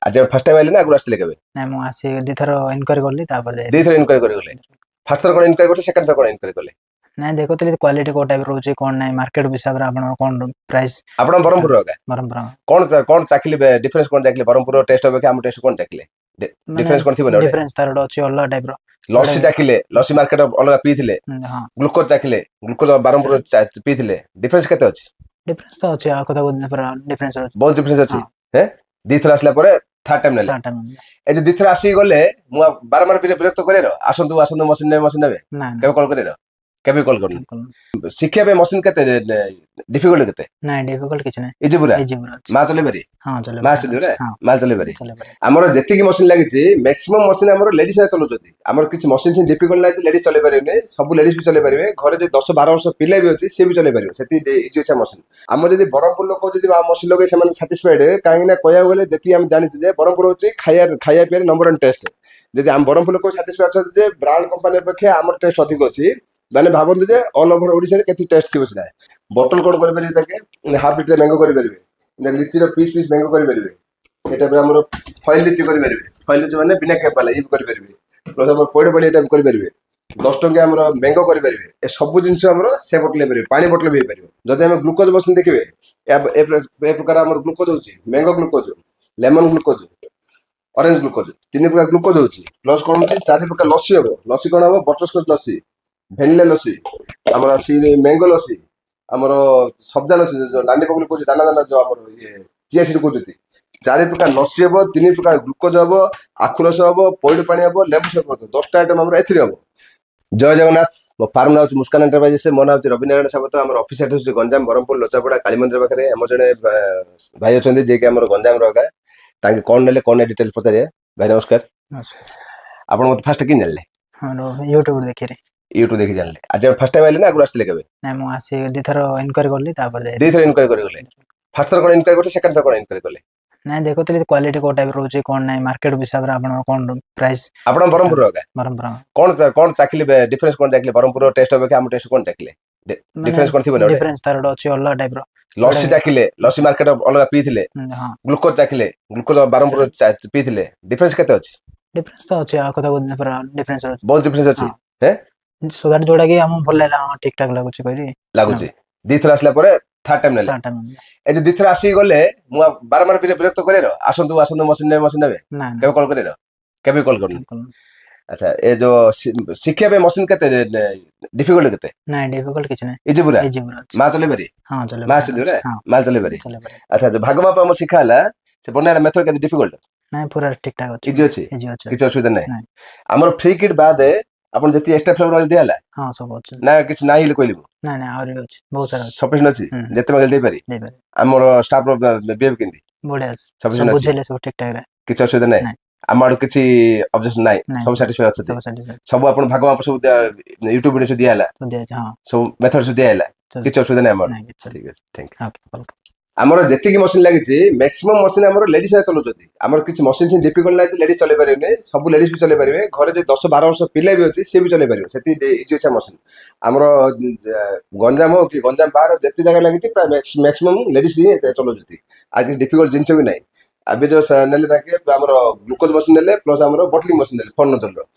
आज first time आइले ना आगु आस्तिले केबे ନାଇଁ ମୁଁ ଆସି ଦିଥର ଇନକ୍ୱାରି କଲି ତାପରେ ଦି ଯାଇଥିଲି। थर इनक्वायरी करि गले फर्स्ट थर कोन इनक्वायरी करते सेकंड थर कोन इनक्वायरी कले ନାଇଁ ଦେଖୁଥିଲି କ୍ୱାଲିଟି କୋଉ ଟାଇପ ରହୁଛି କଣ ନାହିଁ ମାର୍କେଟ ହିସାବରେ ଆପଣଙ୍କର कौन प्राइस आपण बरमपुर होगा ବ୍ରହ୍ମପୁର कोन चाखिले डिफरेंस कोन चाखिले बरमपुर टेस्ट होबे कि हम टेस्ट कोन चाखिले ମାନେ डिफरेंस कोन थिबो ना डिफरेंस ତାର ଗୋଟେ ଅଛି ଅଲଗା ଟାଇପ ର लस्सी चाखिले लस्सी मार्केट अलग पीथिले ହଁ ग्लूकोज चाखिले ग्लूकोज बरमपुर पीथिले डिफरेंस केते अछि डिफरेंस ତ ଅଛି ଆଉ କଥା କହୁଥିଲି ପୁରା डिफरेंस ଅଛି बहुत डिफरेंस अछि ହଁ हे दी थर आसला परे थर्ड टाइम नेले ତା ଟାଇम ए जो दी थर आसी गले मु बारंबार विरक्त करे आसंतु आसंतु मशीन नेबे ନାଇଁ केबे कॉल करे केबे कॉल करनी ନାଇଁ ଶିଖିବା ପାଇଁ ମସିନ କେତେ ଡିଫିକଲ୍ଟ କେତେ ନାଇଁ ଡିଫିକଲ୍ଟ କିଛି ନାହିଁ ଇଜି ପୁରା ଇଜି ପୁରା ଅଛି ମା ଚଲେଇ ପାରି ହଁ ମା ଚଲେଇ ଆସିଥିବ ପାରିବ ରେ ହଁ ମା ଚଲେଇ ପାରି ଚଲେଇ ପାରିବ ଆମର ଯେତିକି ମସିନ ଲାଗିଛି ମ୍ୟାକ୍ସିମମ୍ ମସିନ ଆମର ଲେଡିଜ ମାନେ ଚଲାଉଛନ୍ତି ଆମର କିଛି ମସିନ ସେମିତି ଡିଫିକଲ୍ଟ ନାହିଁ ଲେଡିଜ ଚଲେଇ ପାରିବେନି ସବୁ ଲେଡିଜ ବି ଚଲେଇ ପାରିବେ ଘରେ ଯଦି 10-12 ବର୍ଷ ପିଲା ବି ଅଛି ସେ ବି ଚଲେଇ ପାରିବ ସେଠି ଇଜି ଅଛି ମସିନ ଆମର ଯଦି ବ୍ରହ୍ମପୁର ଲୋକ ଯଦି ମସିନ ଲଗେଇ ସେମାନେ ସାଟିସ୍ଫାଇଡ କାହିଁକି ନା କହିବାକୁ ଗଲେ ଯେତିକି ଆମେ ଜାଣିଛୁ ଯେ ବ୍ରହ୍ମପୁର ହଉଛି ଖାଇବା ପିଇବା ନମ୍ବର 1 ଟେଷ୍ଟ ଯଦି ଆମ ବ୍ରହ୍ମପୁର ଲୋକ ସାଟିସ୍ଫାଇ ଅଛନ୍ତି ଯେ ବ୍ରାଣ୍ଡ କମ୍ପାନୀ ଅପେକ୍ଷା ଆମର ଟେଷ୍ଟ ଅଧିକ ଅଛି ମାନେ ଭାବନ୍ତୁ ଯେ ଅଲ୍ ଓଭର ଓଡିଶାରେ କେତେ ଟେଷ୍ଟ ଥିବ ସେଟା ବୋଟଲ କୋड କରିପାରିବେ ତାକେ ହାଫ୍ ଲିଟର ମ୍ୟାଙ୍ଗୋ କରିପାରିବେ ଲିଚିର ପିସ୍ ପିସ୍ ମ୍ୟାଙ୍ଗୋ କରିପାରିବେ এটা ଆମର ଫଏଲ ଲିଚି କରିପାରିବେ ଫଏଲ ଲିଚି ମାନେ ବିନା କେପ ବାଲା ଇଏ କରିପାରିବେ ପ୍ଲସ ଆମର ପଇଡ଼ ପାଣି ଏଟା କରିପାରିବେ 10 ଟଙ୍କା ଆମର ମ୍ୟାଙ୍ଗୋ କରିପାରିବେ ଏ ସବୁ ଜିନିଷ ଆମର ସେ ବୋଟଲ ହେଇପାରିବ ପାଣି ବୋଟଲ ବି ହେଇପାରିବ ଯଦି ଆମେ ଗ୍ଲୁକୋଜ ମେସିନ ଦେଖିବେ ଏ ପ୍ରକାର ଆମର ଗ୍ଲୁକୋଜ ହଉଛି mango glucose lemon glucose orange glucose 3 ପ୍ରକାର ଗ୍ଲୁକୋଜ ହଉଛି ପ୍ଲସ କଣ ହଉଛି 4 ପ୍ରକାର ଲସି ହବ ଲସି କଣ ହବ ବଟରସ୍କଚ ଲସି ଭେନିଲା ଲସି ଆମର ଆସି ମ୍ୟାଙ୍ଗୋ ଲସି ଆମର ସବ୍ଜା ଲସି ନାଲି ପକଡ଼ି କହୁଛି ଦାନା ଦାନା ଯୋଉ ଆମର ଇଏ ଚିଆ ସିଡ୍ କହୁଛନ୍ତି 4 ପ୍ରକାର ଲସି ହବ 3 ପ୍ରକାର ଗ୍ଲୁକୋଜ ହବ ଆଖୁ ରସ ହବ ପଇଡ଼ ପାଣି ହବ ଲେମ୍ବୁ ସରବତ 10ଟା ଆଇଟମ ଆମର ଏଥିରେ ହବ ଜୟ ଜଗନ୍ନାଥ ମୋ ଫାର୍ମ ନାଁ ହଉଛି ମୁସ୍କାନ ଏଣ୍ଟରପ୍ରାଇଜେସ୍ ମୋ ନାଁ ହଉଛି ରବି ନାରାୟଣ ସାବତ ଆମର ଅଫିସ ଆଡ୍ରେସ୍ ହଉଛି ଗଞ୍ଜାମ ବ୍ରହ୍ମପୁର ଲୋଚାପଡ଼ା କାଳୀ ମନ୍ଦିର ପାଖରେ ଆମର ଜଣେ ଭାଇ ଅଛନ୍ତି ଯିଏକି ଆମର ଗଞ୍ଜାମର ଆଜ୍ଞା ତାଙ୍କେ କଣ ନେଲେ କଣ ଡିଟେଲ ପଚାରିବା ଭାଇ ନମସ୍କାର ଆପଣ ମତେ ଫାଷ୍ଟ କିନ୍ ଜାଣିଲେ ହଁ ୟୁଟ୍ୟୁବ ଦେଖିରେ ୟୁଟ୍ୟୁବ ଦେଖି ଜାଣିଲେ ଆଜି ଫାଷ୍ଟ ଟାଇମ ଆଇଲେ ନା ଆଗରୁ ଆସିଥିଲେ କେବେ ନାଇଁ ମୁଁ ଆସି ଦିଥର ଇନକ୍ୱାରି କଲି ତାପରେ ଦି ଯାଇଥିଲି ଥର ଇନକ୍ୱାରି କରି ଗଲେ ଫାଷ୍ଟ ଥର କଣ ଇନକ୍ୱାରି କରିଥିଲେ ସେକଣ୍ଡ ଥର କଣ ଇନକ୍ୱାରି କଲେ ନାଇଁ ଦେଖୁଥିଲି କ୍ୱାଲିଟି କୋଉ ଟାଇପ ରହୁଛି କଣ ନାହିଁ ମାର୍କେଟ ହିସାବରେ ଆପଣଙ୍କର କଣ ପ୍ରାଇସ୍ ଆପଣ ବ୍ରହ୍ମପୁର ଆଜ୍ଞା ବ୍ରହ୍ମପୁର କଣ ଚାଖିଲେ ଡିଫରେନ୍ସ କଣ ଚାଖିଲେ ବ୍ରହ୍ମପୁର ଟେଷ୍ଟ ଅପେକ୍ଷା ଆମ ଟେଷ୍ଟ କଣ ଚାଖିଲେ ମାନେ ଡିଫରେନ୍ସ କଣ ଥିବ ନା ଗୋଟେ ଡିଫରେନ୍ସ ତାର ଗୋଟେ ଅଛି ଅଲଗା ଟାଇପ ର ଲସି ଚାଖିଲେ ଲସି ମାର୍କେଟ ଅଲଗା ପିଇଥିଲେ ହଁ ଗ୍ଲୁକୋଜ ଚାଖିଲେ ଗ୍ଲୁକୋଜ ବ୍ରହ୍ମପୁର ପିଇଥିଲେ ଡିଫରେନ୍ସ କେତେ ଅଛି ଡିଫରେନ୍ସ ତ ଅଛି ଆଉ କଥା କହୁଥିଲି ପୁରା ଡିଫରେନ୍ସ ଅଛି ବହୁତ ଡିଫରେନ୍ସ ଅଛି ହଁ ହେ ସୋ ଦ୍ୟାଟ ଯୋଉଟା କି ଆମକୁ ଭଲ ଲାଗିଲା ହଁ ଠିକ ଠାକ ଲାଗୁଛି କହିଲି ଲାଗୁଛି ଦି ଥର ଆସିଲା ପରେ ଥାର୍ଡ ଟାଇମ ନେଲେ ତା ଟାଇମ ଏ ଯୋଉ ଦି ଥର ଆସିକି ଗଲେ ମୁଁ ବାରମ୍ବାର ବିରକ୍ତ କରିବାର ଆସନ୍ତୁ ଆସନ୍ତୁ ମସିନ ନେବେ ନାଇଁ କେବେ କଲ୍ କରିବାର କେବେ କଲ୍ କରୁନି ଆଚ୍ଛା ଏ ଯୋଉ ଶିଖିବା ପାଇଁ ମସିନ କେତେ ଡିଫିକଲ୍ଟ କେତେ ନାଇଁ ଡିଫିକଲ୍ଟ କିଛି ନାହିଁ ଇଜି ପୁରା ଇଜି ପୁରା ଅଛି ମା ଚଲେଇ ପାରି ହଁ ଚଲେଇ ମା ପାରିବ ଆସିଥିବ ହଁ ମା ଚଲେଇ ପାରି ଚଲେଇ ପାରିବ ଆଚ୍ଛା ଯୋଉ ଭାଗ ମାପ ଆମର ଶିଖା ହେଲା ସେ ବନେଇବା ମେଥଡ କେତେ ଡିଫିକଲ୍ଟ ନାଇଁ ପୁରା ଠିକ ଠାକ ଅଛି ଇଜି ଅଛି ଇଜି ଅଛି କିଛି ଅସୁବିଧା ନାହିଁ ନାଇଁ ଆମର ଫ୍ରି କିଟ୍ ବାଦ ଆପଣ ଯେତିକି ଏକ୍ସଟ୍ରା ଫ୍ଲେଭର ଦିଆ ହେଲା ହଁ ସବୁ ଅଛି ନା କିଛି ନାହିଁ ହେଲେ କହିଲି ନାଇଁ ନାଇଁ ଆହୁରି ଅଛି ବହୁତ ସାରା ଅଛି ସଫିସିଏଣ୍ଟ ଅଛି ଯେତେ ମାଗିଲେ ଦେଇପାରି ଦେଇପାରିବ ଆମର ଷ୍ଟାଫ ର ବିହେଭ କେମିତି ବଢିଆ ଅଛି ସବୁ ସଫିସିଏଣ୍ଟ ଅଛି ବୁଝେଇଲେ ସବୁ ଠିକ ଠାକ ରେ କିଛି ଅସୁବିଧା ନାହିଁ ନାଇଁ ଆମ ଆଡୁ କିଛି ଅବଜେକ୍ସନ ନାହିଁ ନାଇଁ ସବୁ ସାଟିସ୍ଫାଇ ଅଛନ୍ତି ସବୁ ସାଟିସ୍ଫାଇ ସବୁ ଆପଣ ଭାଗ ମାପ ସବୁ ୟୁଟ୍ୟୁବ ଭିଡିଓ ଦିଆ ହେଲା ସବୁ ଦିଆଯାଇଛି ହଁ ସବୁ ମେଥଡ ସବୁ ଦିଆ ହେଲା କିଛି ଅସୁବିଧା ନାହିଁ ଆମର ନାଇଁ କିଛି ଠିକ ଅଛି ଥ୍ୟାଙ୍କ ଓକେ ଆମର ଯେତିକି ମସିନ ଲାଗିଛି ମ୍ୟାକ୍ସିମମ୍ ମସିନ ଆମର ଲେଡିଜ ମାନେ ଚଲାଉଛନ୍ତି ଆମର କିଛି ମସିନ ସେମିତି ଡିଫିକଲ୍ଟ ନାହିଁ ଲେଡିଜ ଚଲେଇ ପାରିବେନି ସବୁ ଲେଡିଜ ବି ଚଲେଇ ପାରିବେ ଘରେ ଯଦି 10-12 ବର୍ଷ ପିଲା ବି ଅଛି ସିଏ ବି ଚଲେଇ ପାରିବ ସେଠି ଇଜି ଅଛି ମସିନ ଆମର ଗଞ୍ଜାମ ହଉ କି ଗଞ୍ଜାମ ବାହାର ଯେତେ ଜାଗା ଲାଗିଛି ପ୍ରାୟ ମ୍ୟାକ୍ସିମମ୍ ଲେଡିଜ ହିଁ ଚଲାଉଛନ୍ତି ଆଉ କିଛି ଡିଫିକଲ୍ଟ ଜିନିଷ ବି ନାହିଁ ଏବେ ଯୋଉ ନେଲେ ତାଙ୍କେ ଆମର ଗ୍ଲୁକୋଜ ମସିନ ନେଲେ ପ୍ଲସ ଆମର ବଟଲିଂ ମସିନ ନେଲେ ଫୋନ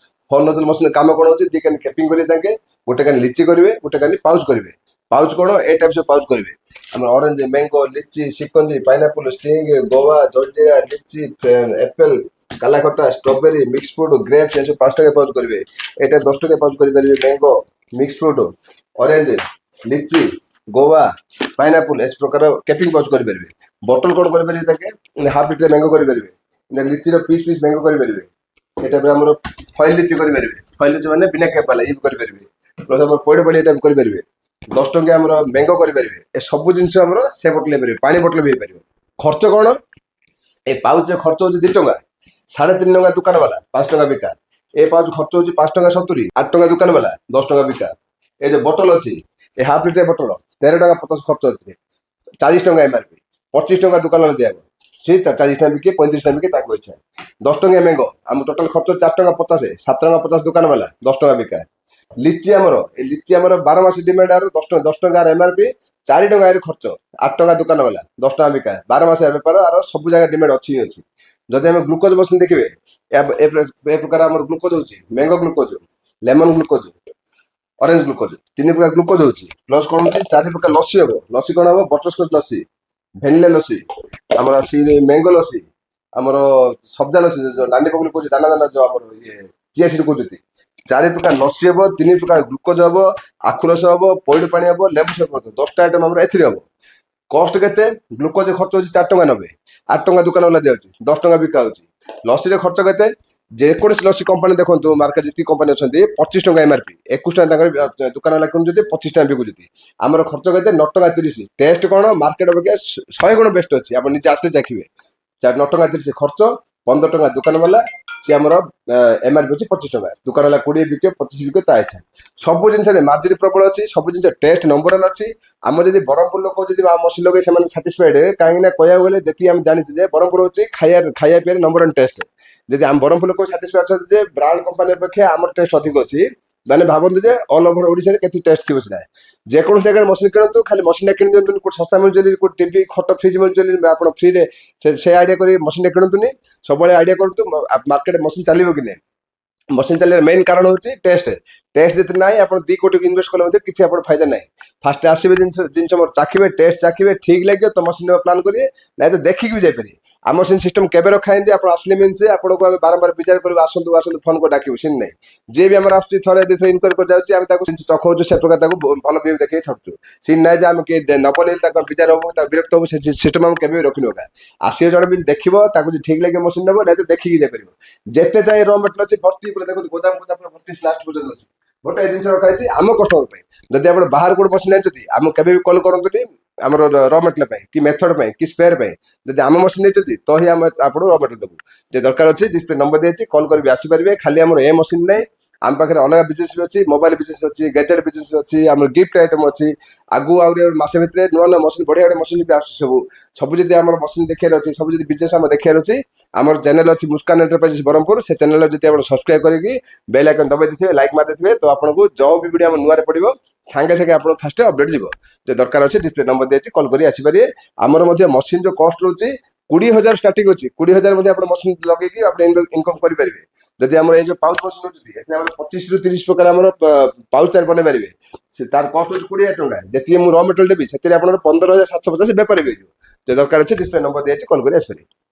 ନଜଲ ମସିନ କାମ କଣ ହଉଛି ଦି କାନି କେପିଂ କରିବେ ତାଙ୍କେ ଗୋଟେ କାନି ଲିଚି କରିବେ ଗୋଟେ କାନି ପାଉଚ କରିବେ ପାଉଚ କଣ ଏ ଟାଇପ ସବୁ ପାଉଚ କରିବେ ଆମର orange mango litchi shikanji pineapple sting guava jaljeera litchi apple kalakhatta strawberry mix fruit grapes ଏସବୁ 5 ଟଙ୍କା ପାଉଚ କରିବେ ଏଇଟା 10 ଟଙ୍କା ପାଉଚ କରିପାରିବେ mango mix fruit orange litchi guava pineapple ଏ ପ୍ରକାର କେପିଂ ପାଉଚ କରିପାରିବେ ବୋଟଲ କୋଡ କରିପାରିବେ ତାକେ ହାଫ୍ ଲିଟର ମ୍ୟାଙ୍ଗୋ କରିପାରିବେ ଲିଚିର ପିସ୍ ପିସ୍ ମ୍ୟାଙ୍ଗୋ କରିପାରିବେ এটা ଆମର ଫଏଲ ଲିଚି କରିପାରିବେ ଫଏଲ ଲିଚି ମାନେ ବିନା କେପ ବାଲା ଇଏ କରିପାରିବେ ପ୍ଲସ ଆମର ପଇଡ଼ ପାଣି ଏଟା କରିପାରିବେ 10 ଟଙ୍କା ଆମର ମ୍ୟାଙ୍ଗୋ କରିପାରିବେ ଏ ସବୁ ଜିନିଷ ଆମର ସେ ବୋଟଲ ହେଇପାରିବ ପାଣି ବୋଟଲ ବି ହେଇପାରିବ ଖର୍ଚ୍ଚ କଣ ଏ ପାଉଚ ଖର୍ଚ୍ଚ ହଉଛି 2 ଟଙ୍କା 3.5 ଟଙ୍କା ଦୋକାନ ବାଲା 5 ଟଙ୍କା ବିକା ଏ ପାଉଚ ଖର୍ଚ୍ଚ ହଉଛି 5 ଟଙ୍କା 70 8 ଟଙ୍କା ଦୋକାନ ବାଲା 10 ଟଙ୍କା ବିକା ଏ ଯୋଉ ବୋଟଲ ଅଛି ଏ ହାଫ୍ ଲିଟର ବୋଟଲ 13 ଟଙ୍କା 50 ଖର୍ଚ୍ଚ ଅଛି 40 ଟଙ୍କା ଏମଆରପି 25 ଟଙ୍କା ଦୋକାନ ବାଲା ଦିଆବ ସେ 40 ଟଙ୍କା ବିକେ 35 ଟଙ୍କା ବିକେ ତାଙ୍କ ଇଚ୍ଛା 10 ଟଙ୍କା ମ୍ୟାଙ୍ଗୋ ଆମ ଟୋଟାଲ ଖର୍ଚ୍ଚ 4 ଟଙ୍କା 50 7 ଟଙ୍କା 50 ଦୋକାନ ବାଲା 10 ଟଙ୍କା ବିକା ଲିଚି ଆମର ଏ ଲିଚି ଆମର 12 ମାସ ଡିମାଣ୍ଡ ଆର 10 ଟଙ୍କା ଏମଆରପି 4 ଟଙ୍କା ଖର୍ଚ୍ଚ 8 ଟଙ୍କା ଦୋକାନ ବାଲା 10 ଟଙ୍କା ବିକା 12 ମାସ ବେପାର ଆର ସବୁ ଜାଗା ଡିମାଣ୍ଡ ଅଛି ଯଦି ଆମେ ଗ୍ଲୁକୋଜ ମେସିନ୍ ଦେଖିବେ ଏ ପ୍ରକାର ଆମର ଗ୍ଲୁକୋଜ ହଉଛି mango glucose, lemon glucose, orange glucose, 3 ପ୍ରକାର ଗ୍ଲୁକୋଜ ହଉଛି। ପ୍ଲସ୍ କଣ ହଉଛି 4 ପ୍ରକାର ଲସି ହବ। ଲସି କଣ ହବ? ବଟରସ୍କଚ ଲସି, ଭେନିଲା ଲସି, ଆମର ମ୍ୟାଙ୍ଗୋ ଲସି, ଆମର ସବ୍ଜା ଲସି, ଯୋଉ ନାଲି ବଗୁଲି କହୁଛି ଦାନା ଦାନା ଯୋଉ ଆମର ଇଏ ଚିଆ ସିଡ୍ କହୁଛନ୍ତି। 4 ପ୍ରକାର ଲସି ହବ, 3 ପ୍ରକାର ଗ୍ଲୁକୋଜ ହବ, ଆଖୁ ରସ ହବ, ପଇଡ଼ ପାଣି ହବ, ଲେମ୍ବୁ ସରବତ, 10ଟା ଆଇଟମ ଆମର ଏଥିରେ ହବ। କଷ୍ଟ କେତେ? ଗ୍ଲୁକୋଜ ଖର୍ଚ୍ଚ ହଉଛି 4 ଟଙ୍କା 90, 8 ଟଙ୍କା ଦୋକାନ ବାଲା ଦିଆଉଛି, 10 ଟଙ୍କା ବିକା ହଉଛି। ଲସିରେ ଖର୍ଚ୍ଚ କେତେ? ଯେକୌଣସି ଲସି କମ୍ପାନୀ ଦେଖନ୍ତୁ, ମାର୍କେଟ ଯେତିକି କମ୍ପାନୀ ଅଛନ୍ତି 25 ଟଙ୍କା ଏମଆରପି, 21 ଟଙ୍କା ତାଙ୍କର ଦୋକାନ ବାଲା କିଣୁଛନ୍ତି, 25 ଟଙ୍କା ବିକୁଛନ୍ତି। ଆମର ଖର୍ଚ୍ଚ କେତେ? 9 ଟଙ୍କା 30। ଟେଷ୍ଟ କଣ ମାର୍କେଟ ଅପେକ୍ଷା 100 ଗୁଣ ବେଷ୍ଟ ଅଛି, ଆପଣ ନିଜେ ଆସିଲେ ଚାଖିବେ। 9 ଟଙ୍କା 30 ଖର୍ଚ୍ଚ, 15 ଟଙ୍କା ଦୋକାନ ବାଲା, ସିଏ ଆମର ଏମଆରପି ଅଛି 25 ଟଙ୍କା, ଦୋକାନ ବାଲା 20 ବିକିବ 25 ବିକିବ ତା ଇଚ୍ଛା। ସବୁ ଜିନିଷରେ ମାର୍ଜିନ ପ୍ରବଳ ଅଛି, ସବୁ ଜିନିଷ ଟେଷ୍ଟ ନମ୍ବର ୱାନ୍ ଅଛି। ଆମ ଯଦି ବ୍ରହ୍ମପୁର ଲୋକ ଯଦି ମସିନ୍ ଲଗେଇ ସେମାନେ ସାଟିସ୍ଫାଇଡ, କାହିଁକି ନା କହିବାକୁ ଗଲେ ଯେତିକି ଆମେ ଜାଣିଛୁ ଯେ ବ୍ରହ୍ମପୁର ହଉଛି ଖାଇବା ପିଇବାରେ ନମ୍ବର ୱାନ୍ ଟେଷ୍ଟ। ଯଦି ଆମ ବ୍ରହ୍ମପୁର ଲୋକ ସାଟିସ୍ଫାଇ ଅଛନ୍ତି ଯେ ବ୍ରାଣ୍ଡ କମ୍ପାନୀ ଅପେକ୍ଷା ଆମର ଟେଷ୍ଟ ଅଧିକ ଅଛି, ମାନେ ଭାବନ୍ତୁ ଯେ ଅଲ୍ ଓଭର ଓଡ଼ିଶାରେ କେତେ ଟେଷ୍ଟ ଥିବ ସେଟା। ଯେକୌଣସି ଜାଗାରେ ମସିନ୍ କିଣନ୍ତୁ, ଖାଲି ମସିନ୍ କିଣି ଦିଅନ୍ତୁ, କୋଉଠି ଶସ୍ତା ମିଳୁଛି ବୋଲି, କୋଉଠି ଟିଭି ଖଟ ଫ୍ରିଜ୍ ମିଳୁଛି ବୋଲି ଆପଣ ଫ୍ରିରେ ସେ ଆଇଡିଆ କରି ମସିନ୍ କିଣନ୍ତୁନି। ସବୁବେଳେ ଆଇଡିଆ କରନ୍ତୁ ମାର୍କେଟ ମସିନ୍ ଚାଲିବ କି ନାହିଁ। ମସିନ୍ ଚାଲିବାର ମେନ୍ କାରଣ ହଉଛି ଟେଷ୍ଟ। ଟେଷ୍ଟ ଯଦି ନାହିଁ, ଆପଣ 2 କୋଟି ଇନଭେଷ୍ଟ କଲେ ମଧ୍ୟ କିଛି ଆପଣ ଫାଇଦା ନାହିଁ। ଫାଷ୍ଟ ଆସିବେ ଜିନିଷ ମୋର ଚାଖିବେ, ଟେଷ୍ଟ ଚାଖିବେ, ଠିକ ଲାଗିବ ତ ମସିନ୍ ପ୍ଲାନ୍ କରିବେ, ନାଇଁ ତ ଦେଖିକି ବି ଯାଇପାରିବେ। ଆମର ସେମିତି ସିଷ୍ଟମ କେବେ ରଖା ହେଇନି ଯେ ଆପଣ ଆସିଲେ ମିନ୍ସ ଆପଣଙ୍କୁ ଆମେ ବାରମ୍ବାର ବିଚାର କରିବୁ ଆସନ୍ତୁ ଆସନ୍ତୁ ଫୋନ କରି ଡାକିବୁ, ସେମିତି ନାହିଁ। ଯିଏ ବି ଆମର ଆସୁଛି ଥରେ ଦିଥର ଇନକ୍ୱାରି କରି ଯାଉଛି, ଆମେ ତାକୁ ଚଖଉଛୁ, ସେ ପ୍ରକାର ତାକୁ ଭଲ ବିହେଭ ଦେଖେଇ ଛାଡୁଛୁ। ସେମିତି ନାହିଁ ଯେ ଆମେ କିଏ ନବନି ତାକୁ ବିଚାର ହବୁ, ତାକୁ ବିରକ୍ତ ହବୁ, ସେ ସିଷ୍ଟମ ଆମେ କେବେ ବି ରଖିନୁ ଏକା। ଆସିବ ଜଣେ ବି ଦେଖିବ, ତାକୁ ଯଦି ଠିକ ଲାଗିବ ମସିନ୍ ନେବ, ନାଇଁ ତ ଦେଖିକି ଯାଇପାରିବ। ଯେତେ ଚାହିଁ ର ମେଟେରିଆଲ ଅଛି ଭର୍ତ୍ତି ପୁରା ଦେଖନ୍ତୁ, ଗୋଦାମ ଭର୍ତ୍ତି ଲାଷ୍ଟ ପର୍ଯ୍ୟନ୍ତ ଅଛି। ଗୋଟେ ଜିନିଷ ରଖା ହେଇଛି ଆମ କଷ୍ଟମର ପାଇଁ। ଯଦି ଆପଣ ବାହାର କୋଉଠି ମସିନ୍ ଆଣିଛନ୍ତି, ଆମକୁ କେବେ ବି କଲ୍ କରନ୍ତୁନି ଆମର ର ମେଟେରିଆଲ ପାଇଁ କି ମେଥଡ ପାଇଁ କି ସ୍ପେୟାର ପାଇଁ। ଯଦି ଆମ ମସିନ୍ ନେଇଛନ୍ତି ତ ହିଁ ଆମେ ଆପଣଙ୍କୁ ର ମେଟେରିଆଲ ଦେବୁ। ଯେ ଦରକାର ଅଛି ଡିସପ୍ଲେ ନମ୍ବର ଦିଆଯାଇଛି, କଲ୍ କରିବି ଆସିପାରିବେ। ଖାଲି ଆମର ଏ ମସିନ୍ ନାହିଁ, ଆମ ପାଖରେ ଅଲଗା ବିଜନେସ ବି ଅଛି, ମୋବାଇଲ ବିଜନେସ ଅଛି, ଗ୍ୟାଜେଟ ବିଜନେସ ଅଛି, ଆମର ଗିଫ୍ଟ ଆଇଟମ ଅଛି। ଆଗକୁ ଆହୁରି ମାସେ ଭିତରେ ନୂଆ ନୂଆ ମସିନ୍ ବଢିଆ ବଢିଆ ମସିନ୍ ବି ଆସୁଛି ସବୁ। ସବୁ ଯଦି ଆମର ମସିନ୍ ଦେଖିବାର ଅଛି, ସବୁ ଯଦି ବିଜନେସ ଆମର ଦେଖିବାର ଅଛି, ଆମର ଚ୍ୟାନେଲ ଅଛି ମୁସ୍କାନ ଏଣ୍ଟରପ୍ରାଇଜେସ୍ ବ୍ରହ୍ମପୁର। ସେ ଚ୍ୟାନେଲ ଯଦି ଆପଣ ସବସ୍କ୍ରାଇବ କରିକି ବେଲ୍ ଆଇକନ ଦବାଇ ଦେଇଥିବେ, ଲାଇକ୍ ମାରି ଦେଇଥିବେ, ତ ଆପଣଙ୍କୁ ଯୋଉ ବି ଭିଡ଼ିଓ ଆମ ନୂଆରେ ପଡ଼ିବ ସାଙ୍ଗେ ସାଙ୍ଗେ ଆପଣ ଫାଷ୍ଟ ଅପଡେଟ୍ ଯିବ। ଯେ ଦରକାର ଅଛି ଡିସପ୍ଲେ ନମ୍ବର ଦିଆଯାଇଛି, କଲ୍ କରି ଆସିପାରିବେ। ଆମର ମଧ୍ୟ ମସିନ୍ ଯୋଉ କଷ୍ଟ ରହୁଛି 20,000 ଷ୍ଟାର୍ଟିଂ ଅଛି, 20,000 ମଧ୍ୟ ଆପଣ ମସିନ୍ ଲଗେଇକି ଆପଣ ଇନକମ୍ କରିପାରିବେ। ଯଦି ଆମର ଏଇ ଯୋଉ ପାଉଚ୍ ମସିନ୍ ରହୁଛି, ଏଥିରେ ଆମର 25 ରୁ 30 ପ୍ରକାର ଆମର ପାଉଚ୍ ତିଆରି ବନେଇ ପାରିବେ। ସେ ତାର କଷ୍ଟ ହଉଛି 20,000 ଟଙ୍କା। ଯେତିକି ମୁଁ ର ମେଟେରିଆଲ ଦେବି ସେଥିରେ ଆପଣଙ୍କର 15,750 ବେପାର ବି ହେଇଯିବ। ଯେ ଦରକାର ଅଛି ଡିସପ୍ଲେ ନମ୍ବର ଦିଆଯାଇଛି, କଲ୍ କରି ଆସିପାରିବେ।